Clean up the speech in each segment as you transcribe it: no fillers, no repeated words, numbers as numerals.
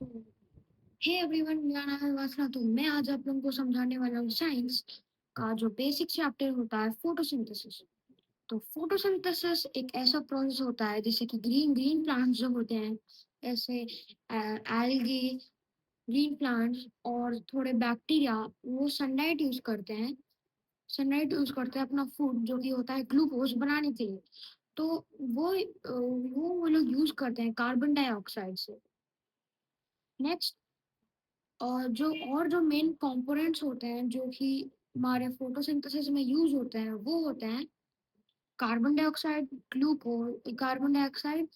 Hey everyone, मेरा नाम है वासना। तो मैं आज आप लोगों को समझाने वाला हूँ साइंस का जो बेसिक चैप्टर होता है फोटोसिंथेसिस। तो फोटोसिंथेसिस एक ऐसा प्रोसेस होता है जैसे कि ग्रीन ग्रीन प्लांट्स जो होते हैं, ऐसे एल्गी, ग्रीन प्लांट्स और थोड़े बैक्टीरिया, वो सनलाइट यूज करते हैं अपना फूड जो कि होता है ग्लूकोज बनाने के लिए। तो वो लोग यूज करते हैं कार्बन डाइऑक्साइड से। नेक्स्ट, और जो मेन कंपोनेंट्स होते हैं जो कि हमारे फोटोसिंथेसिस में यूज होते हैं, वो होते हैं carbon dioxide, glucose, carbon dioxide,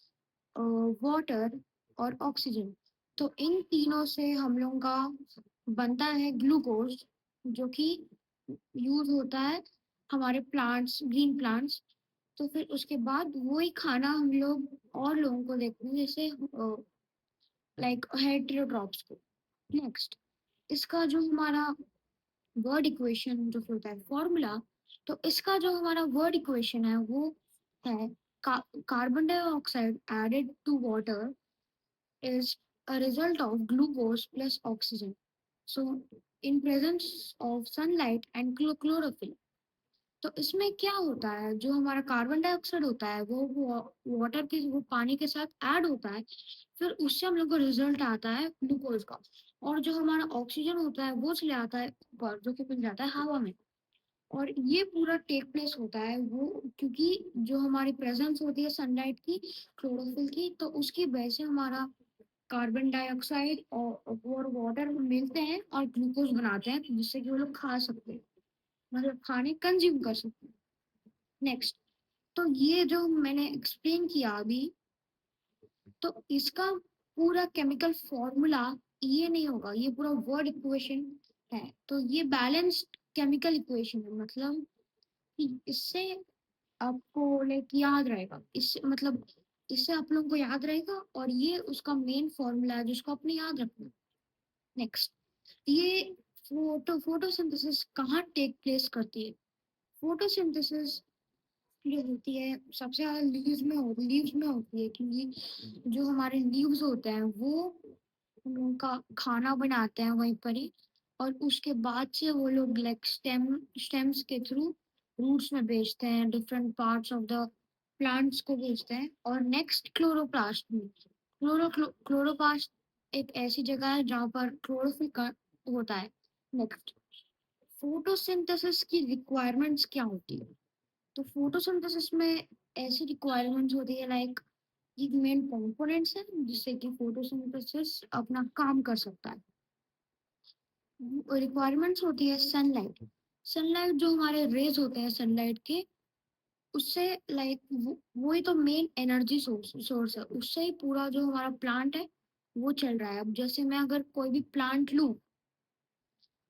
water और ऑक्सीजन। तो इन तीनों से हम लोगों का बनता है ग्लूकोज, जो कि यूज होता है हमारे प्लांट्स, ग्रीन प्लांट्स। तो फिर उसके बाद वही खाना हम लोग और लोगों को देते हैं, जैसे लाइक हेटेरोट्रॉप्स को। नेक्स्ट, इसका जो हमारा वर्ड इक्वेशन जो होता है फॉर्मूला, तो इसका जो हमारा वर्ड इक्वेशन है वो है carbon dioxide added to water is a result of glucose plus oxygen. So, in presence of sunlight and chlorophyll. तो इसमें क्या होता है, जो हमारा कार्बन डाइऑक्साइड होता है वो वाटर के, वो पानी के साथ ऐड होता है। फिर उससे हम लोग को रिजल्ट आता है ग्लूकोज का। और जो हमारा ऑक्सीजन होता है वो चले आता है ऊपर, जो कि मिल जाता है हवा में। और ये पूरा टेक प्लेस होता है वो, क्योंकि जो हमारी प्रेजेंस होती है सनलाइट की, क्लोरोफिल की, तो उसकी वजह से हमारा कार्बन डाइऑक्साइड और वाटर मिलते हैं और ग्लूकोज बनाते हैं, जिससे कि वो लोग खा सकते हैं, मतलब खाने कंज्यूम कर सकते हैं। नेक्स्ट, तो ये जो मैंने एक्सप्लेन किया अभी, तो इसका पूरा केमिकल फॉर्मूला ये नहीं होगा, ये पूरा वर्ड इक्वेशन है। तो ये बैलेंस्ड केमिकल इक्वेशन है, मतलब कि इससे आपको लाइक याद रहेगा, इससे मतलब इससे आप लोगों को याद रहेगा, और ये उसका मेन फॉर्मूला है जिसको आपने याद रखना। नेक्स्ट, ये फोटोसिंथेसिस कहाँ टेक प्लेस करती है? फोटोसिंथेसिस जो होती है सबसे ज्यादा लीव्स में होती है, क्योंकि जो हमारे लीव्स होते हैं वो उनका खाना बनाते हैं वहीं पर ही। और उसके बाद से वो लोग लाइक स्टेम्स के थ्रू रूट्स में भेजते हैं, different parts of the plants को भेजते हैं। और नेक्स्ट, क्लोरोप्लास्ट में क्लोरोप्लास्ट एक ऐसी जगह है जहाँ पर क्लोरोफिल होता है। नेक्स्ट, फोटोसिंथेसिस की रिक्वायरमेंट्स क्या होती है? तो फोटोसिंथेसिस में ऐसी रिक्वायरमेंट्स होती है, लाइक ये मेन कंपोनेंट्स है जिससे कि फोटोसिंथेसिस अपना काम कर सकता है। रिक्वायरमेंट्स होती है सनलाइट। सनलाइट जो हमारे रेज होते हैं सनलाइट के, उससे लाइक वही तो मेन एनर्जी सोर्स है, उससे ही पूरा जो हमारा प्लांट है वो चल रहा है। अब जैसे मैं अगर कोई भी प्लांट लूं,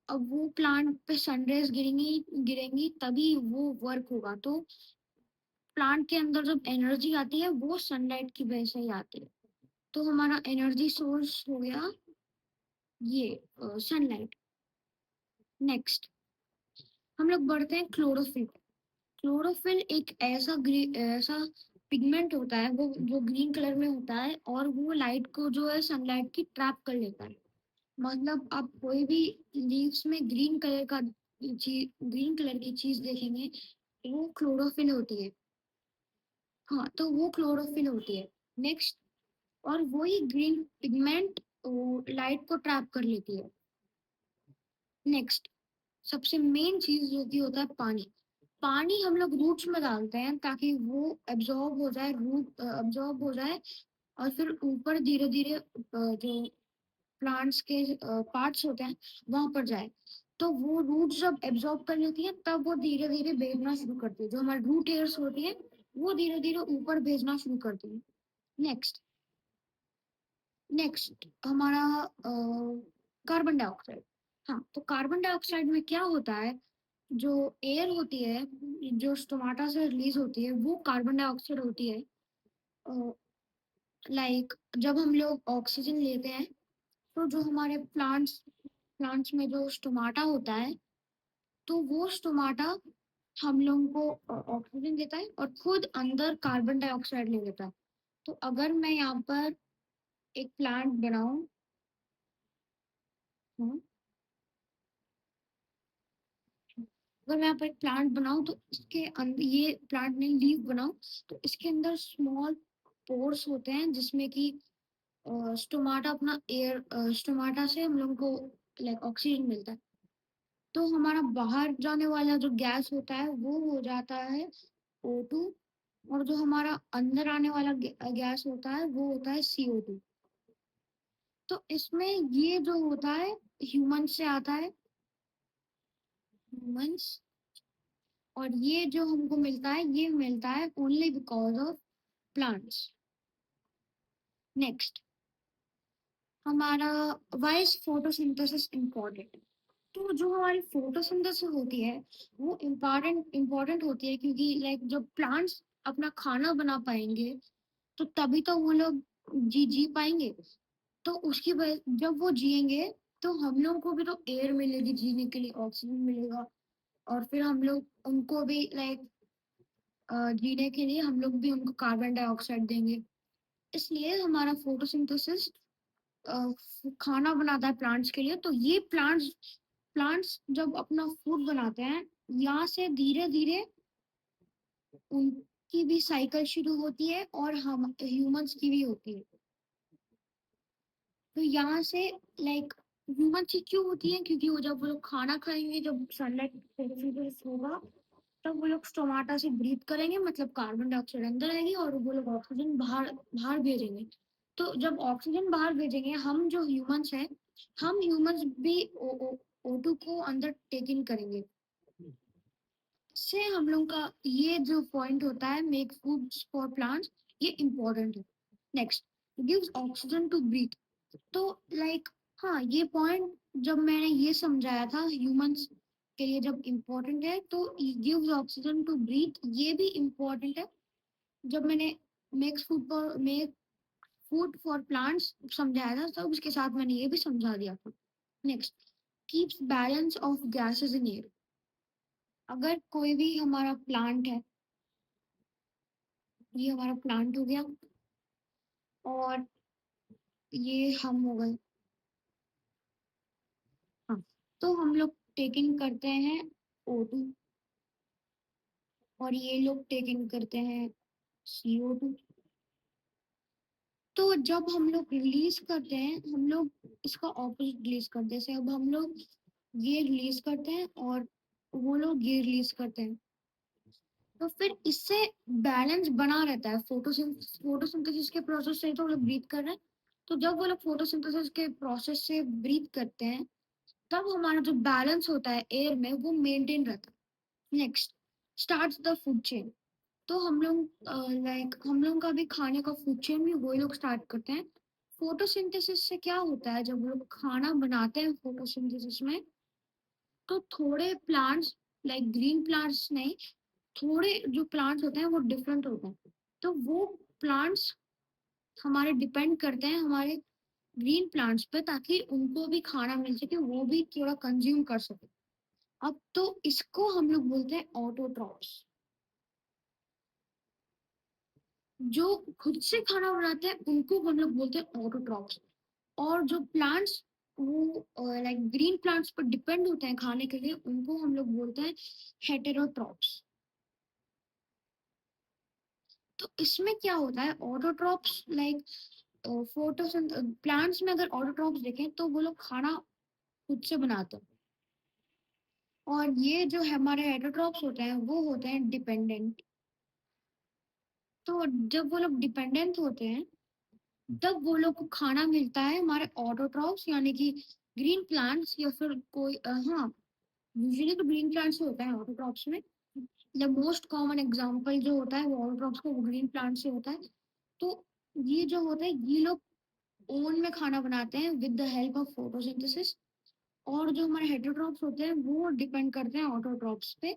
अब वो प्लांट पे सनरेज गिरेंगी गिरेंगी तभी वो वर्क होगा। तो प्लांट के अंदर जब एनर्जी आती है वो सनलाइट की वजह से ही आती है। तो हमारा एनर्जी सोर्स हो गया ये सनलाइट। नेक्स्ट, हम लोग बढ़ते हैं क्लोरोफिल। क्लोरोफिल एक ऐसा पिगमेंट होता है वो, जो ग्रीन कलर में होता है, और वो लाइट को जो है सनलाइट की ट्रैप कर लेता है। मतलब आप कोई भी लीव्स में ग्रीन कलर की चीज देखेंगे, वो क्लोरोफिल होती है। हाँ, तो वो क्लोरोफिल होती है। नेक्स्ट, और वही ग्रीन पिगमेंट लाइट को ट्रैप कर लेती है। नेक्स्ट, सबसे मेन चीज जो कि होता है पानी। पानी हम लोग रूट्स में डालते हैं ताकि वो एब्जॉर्ब हो जाए, रूट एब्जॉर्ब हो जाए, और फिर ऊपर धीरे धीरे जो प्लांट्स के पार्ट्स होते हैं वहां पर जाए। तो वो रूट जब एब्जॉर्ब कर लेती है तब वो धीरे धीरे भेजना शुरू करती है, जो हमारी रूट हेयर्स होती है वो धीरे धीरे ऊपर भेजना शुरू करती है। नेक्स्ट, नेक्स्ट हमारा कार्बन डाइऑक्साइड। हाँ, तो कार्बन डाइऑक्साइड में क्या होता है, जो एयर होती है, जो स्टोमाटा से रिलीज होती है, वो कार्बन डाइऑक्साइड होती है। लाइक जब हम लोग ऑक्सीजन लेते हैं, तो जो हमारे प्लांट्स में जो स्टोमाटा होता है, तो वो स्टोमाटा हम लोगों को ऑक्सीजन देता है और खुद अंदर कार्बन डाइऑक्साइड ले लेता है। तो अगर मैं यहाँ पर एक प्लांट बनाऊं, हूँ। अगर मैं यहाँ पे एक प्लांट बनाऊँ तो इसके अंदर ये प्लांट नहीं लीफ बनाऊँ तो इसके अंदर स्मॉल पोर्स होते हैं जिसमें कि स्टोमाटा अपना एयर स्टोमाटा से हम लोगों को लाइक ऑक्सीजन मिलता है। तो हमारा बाहर जाने वाला जो गैस होता है वो हो जाता है O2 और जो हमारा अंदर आने वाला गैस होता है वो होता है CO2। तो इसमें ये जो होता है ह्यूमन से आता है ह्यूमंस और ये जो हमको मिलता है ये मिलता है only because of plants. Next हमारा व्हाई इज फोटोसिंथेसिस इम्पोर्टेंट। तो जो हमारी फोटोसिंथेसिस होती है वो इम्पोर्टेंट होती है क्योंकि लाइक जब प्लांट्स अपना खाना बना पाएंगे तो तभी तो वो लोग जी जी पाएंगे। तो उसकी वजह जब वो जिएंगे तो हम लोगों को भी तो एयर मिलेगी जीने के लिए ऑक्सीजन मिलेगा और फिर हम लोग उनको भी लाइक जीने के लिए हम लोग भी उनको कार्बन डाइऑक्साइड देंगे। इसलिए हमारा फोटोसिंथेसिस खाना बनाता है प्लांट्स के लिए। तो ये प्लांट्स प्लांट्स जब अपना फूड बनाते हैं यहाँ से धीरे धीरे उनकी भी साइकिल शुरू होती है और हम ह्यूमंस की भी होती है। तो यहाँ से लाइक ह्यूमन की क्यों होती है क्योंकि वो जब वो लोग खाना खाएंगे जब सनलाइट फोटोसिंथेसिस होगा तब वो लोग स्टोमाटा से ब्रीथ करेंगे मतलब कार्बन डाइऑक्साइड अंदर आएगी और वो लोग ऑक्सीजन बाहर बाहर भेजेंगे। तो जब ऑक्सीजन बाहर भेजेंगे हम जो ह्यूमंस हैं हम ह्यूमंस भी O2 को अंदर टेक इन करेंगे। इससे हम लोग का ये जो पॉइंट होता है मेक फूड फॉर प्लांट्स ये इम्पोर्टेंट है। Next gives oxygen to breathe. तो लाइक हाँ ये पॉइंट जब मैंने ये समझाया था ह्यूमंस के लिए जब इम्पोर्टेंट है तो गिव्स ऑक्सीजन टू ब्रीथ ये भी इम्पोर्टेंट है। जब मैंने मेक फूड फॉर प्लांट्स समझाया था तब उसके साथ मैंने ये भी समझा दिया था। Next keeps balance of gases in air. अगर कोई भी हमारा प्लांट है ये हमारा प्लांट हो गया और ये हम हो गए। हाँ तो हम लोग टेकिंग करते हैं O2 और ये लोग टेक इन करते हैं CO2। तो जब हम लोग रिलीज करते हैं हम लोग इसका ऑपोजिट रिलीज करते हैं। जैसे अब हम लोग ये रिलीज करते हैं और वो लोग ये रिलीज करते हैं। तो फिर इससे बैलेंस बना रहता है। फोटोसिंथेसिस के प्रोसेस से तो वो लोग ब्रीथ कर रहे हैं। तो जब वो लोग फोटोसिंथेसिस के प्रोसेस से ब्रीथ करते हैं तब हमारा जो बैलेंस होता है एयर में वो मेंटेन रहता है। Next starts the food chain. तो हम लोग लाइक हम लोग का भी खाने का फूड चेन भी वही लोग स्टार्ट करते हैं। फोटोसिंथेसिस से क्या होता है जब वो लोग खाना बनाते हैं फोटोसिंथेसिस में तो थोड़े प्लांट्स लाइक ग्रीन प्लांट्स नहीं थोड़े जो प्लांट्स होते हैं वो डिफरेंट होते हैं। तो वो प्लांट्स हमारे डिपेंड करते हैं हमारे ग्रीन प्लांट्स पे ताकि उनको भी खाना मिल सके वो भी थोड़ा कंज्यूम कर सके। अब तो इसको हम लोग बोलते हैं ऑटोट्रॉफ्स जो खुद से खाना बनाते हैं उनको हम लोग बोलते हैं ऑटोट्रॉफ्स। और जो प्लांट्स वो लाइक ग्रीन प्लांट्स पर डिपेंड होते हैं खाने के लिए उनको हम लोग बोलते हैं हेटेरोट्रॉफ्स। तो इसमें क्या होता है ऑटोट्रॉफ्स लाइक फोटोसिंथ प्लांट्स में अगर ऑटोट्रॉफ्स देखें तो वो लोग खाना खुद से बनाते हैं। और ये जो हमारे हेटेरोट्रॉफ्स होते हैं वो होते हैं डिपेंडेंट। तो जब वो लोग डिपेंडेंट होते हैं तब वो लोग को खाना मिलता है हमारे ऑटोट्रॉफ्स यानी कि ग्रीन प्लांट्स या फिर कोई हाँ यूजुअली तो ग्रीन प्लांट्स ही होता है ऑटोट्रॉफ्स में। द मोस्ट कॉमन एग्जांपल जो होता है वो ऑटोट्रॉफ्स का वो ग्रीन प्लांट से होता है। तो ये जो होता है ये लोग ओवन में खाना बनाते हैं with the help of photosynthesis. और जो हमारे हेटेरोट्रॉफ्स होते हैं वो डिपेंड करते हैं ऑटोट्रॉफ्स पे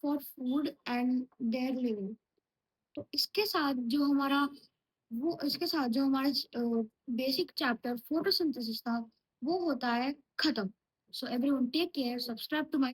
for food and their living. तो इसके साथ जो हमारा बेसिक चैप्टर फोटोसिंथेसिस था वो होता है खत्म। So everyone take care subscribe to my